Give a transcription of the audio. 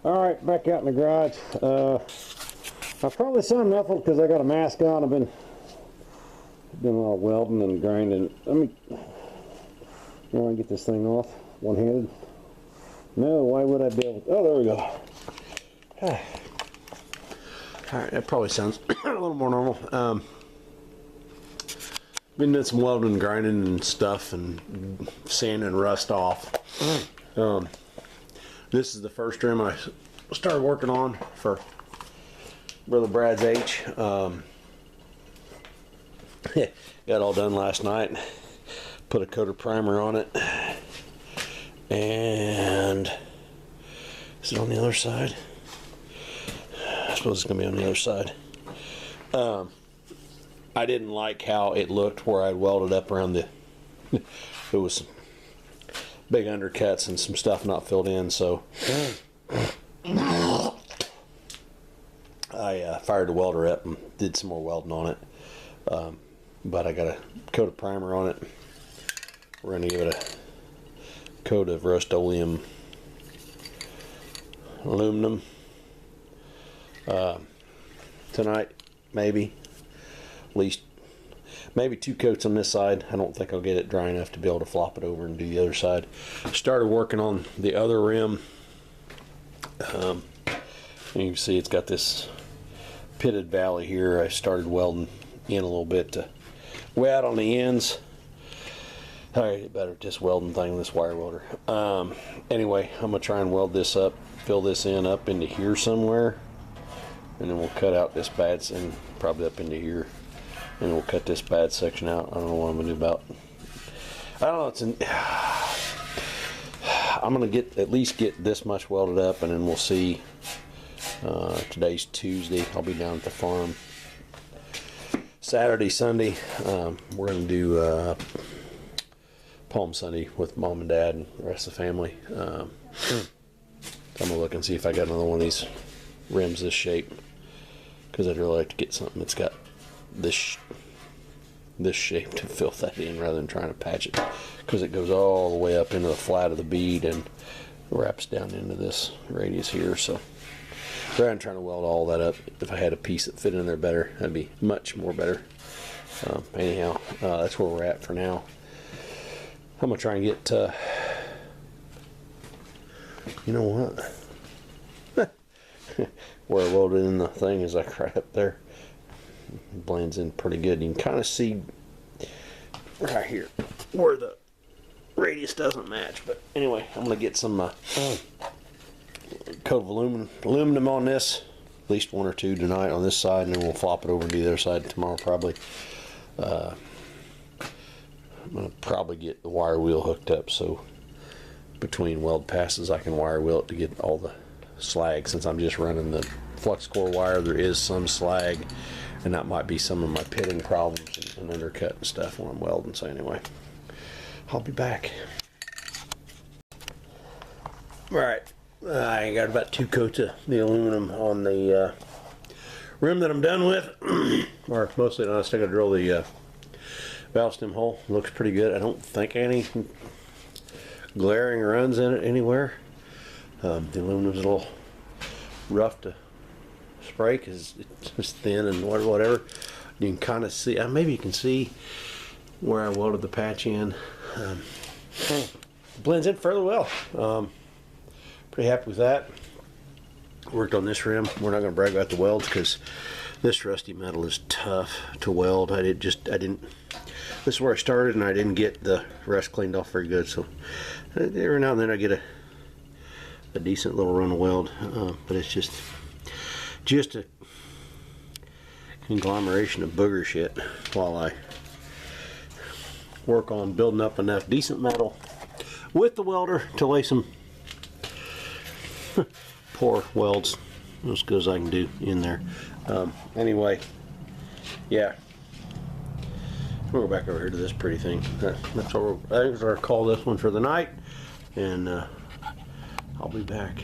Alright, back out in the garage. I probably sound muffled because I got a mask on. I've been doing a lot of welding and grinding. Let me get this thing off one-handed. No, why would I be able to? Oh, there we go. Alright, that probably sounds a little more normal. Been doing some welding and grinding and stuff and sanding rust off. This is the first rim I started working on for Brother Brad's H. Got all done last night. Put a coat of primer on it. And is it on the other side? I suppose it's going to be on the other side. I didn't like how it looked where I welded up around the... It was big undercuts and some stuff not filled in, so I fired the welder up and did some more welding on it. But I got a coat of primer on it. We're going to give it a coat of Rust-Oleum aluminum tonight, maybe. At least maybe 2 coats on this side. I don't think I'll get it dry enough to be able to flop it over and do the other side. Started working on the other rim. You can see it's got this pitted valley here. I started welding in a little bit to way out on the ends. I get better at this welding thing with this wire welder. Anyway, I'm gonna try and weld this up, fill this in up into here somewhere, and then we'll cut out this bad and probably up into here. And we'll cut this bad section out. I don't know what I'm gonna do about. I don't know. I'm gonna at least get this much welded up, and then we'll see. Today's Tuesday. I'll be down at the farm. Saturday, Sunday, we're gonna do Palm Sunday with Mom and Dad and the rest of the family. So I'm gonna look and see if I got another one of these rims this shape, because I'd really like to get something that's got this shape to fill that in rather than trying to patch it, because it goes all the way up into the flat of the bead and wraps down into this radius here. So rather than trying to weld all that up, if I had a piece that fit in there better, that'd be much more better. Anyhow, that's where we're at for now. I'm gonna try and get you know what, where I welded in the thing is like right up there. Blends in pretty good. You can kind of see right here where the radius doesn't match. But anyway, I'm going to get some coat of aluminum on this, at least 1 or 2 tonight on this side, and then we'll flop it over and do the other side tomorrow probably. I'm going to probably get the wire wheel hooked up, so between weld passes I can wire wheel it to get all the slag. Since I'm just running the flux core wire, there is some slag, and that might be some of my pitting problems and undercut and stuff when I'm welding. So anyway, I'll be back. Alright, I got about 2 coats of the aluminum on the rim that I'm done with. Or mostly done. I still got to drill the valve stem hole. Looks pretty good. I don't think any glaring runs in it anywhere. The aluminum's a little rough to spray because it's thin and whatever. You can kind of see, maybe you can see where I welded the patch in. Blends in fairly well. Pretty happy with that. Worked on this rim. We're not going to brag about the welds because this rusty metal is tough to weld. I didn't. This is where I started, and I didn't get the rust cleaned off very good. So every now and then I get a decent little run of weld, but it's just a conglomeration of booger shit while I work on building up enough decent metal with the welder to lay some poor welds as good as I can do in there. Anyway, yeah, we'll go back over here to this pretty thing. That's what I think I'll call this one for the night, and I'll be back.